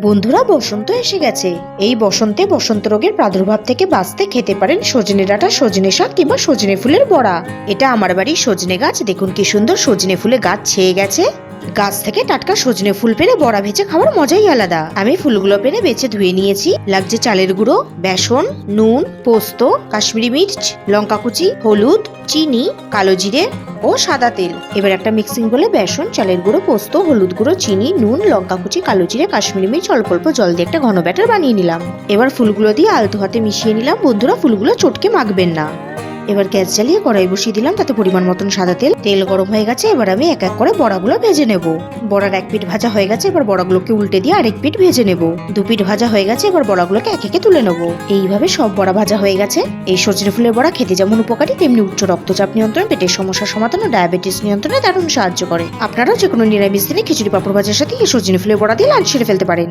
বন্ধুরা, বসন্ত এসে গেছে। এই বসন্তে বসন্ত রোগের প্রাদুর্ভাব থেকে বাঁচতে খেতে পারেন সজনে ডাঁটা, সজনে শাক কিংবা সজনে ফুলের বড়া। এটা আমার বাড়ির সজনে গাছ। দেখুন কি সুন্দর সজনে ফুলে গাছ ছেয়ে গেছে। গাছ থেকে টাটকা সজনে ফুল পেরে বড়া ভেজে খাওয়ার মজাই আলাদা। আমি ফুলগুলো পেরে বেছে ধুয়ে নিয়েছি। লাগছে চালের গুঁড়ো, বেসন, নুন, পোস্ত, কাশ্মীরি মির্চ, লঙ্কা কুচি, হলুদ, চিনি, কালো জিরে ও সাদা তেল। এবার একটা মিক্সিং বলে বেসন, চালের গুঁড়ো, পোস্ত, হলুদ গুঁড়ো, চিনি, নুন, লঙ্কা কুচি, কালো জিরে, কাশ্মীরি মির্চ অল্প অল্প জল দিয়ে একটা ঘন ব্যাটার বানিয়ে নিলাম। এবার ফুলগুলো দিয়ে আলতো হাতে মিশিয়ে নিলাম। বন্ধুরা, ফুলগুলো চটকে মাখবেন না। এবার গ্যাস জ্বালিয়ে কড়াই বসিয়ে দিলাম, তাতে পরিমাণ মতন সাদা তেল। তেল গরম হয়ে গেছে। এবার আমি এক এক করে বড়াগুলো ভেজে নেব। বড়ার এক পিঠ ভাজা হয়ে গেছে। এবার বড়াগুলোকে উল্টে দিয়ে আরেক পিঠ ভেজে নেব। দু পিঠ ভাজা হয়ে গেছে। এবার বড়াগুলোকে এক একে তুলে নেব। এইভাবে সব বড়া ভাজা হয়ে গেছে। এই সজনে ফুলের বড়া খেতে যেমন উপকারী, তেমনি উচ্চ রক্তচাপ নিয়ন্ত্রণ, পেটের সমস্যার সমাধান ও ডায়াবেটিস নিয়ন্ত্রণে দারুণ সাহায্য করে। আপনারাও যে কোনো নিরামিষ দিনে খিচুড়ি পাঁপড় ভাজার সাথে এই সজনে ফুলের বড়া দিয়ে লাঞ্চ সেরে ফেলতে পারেন।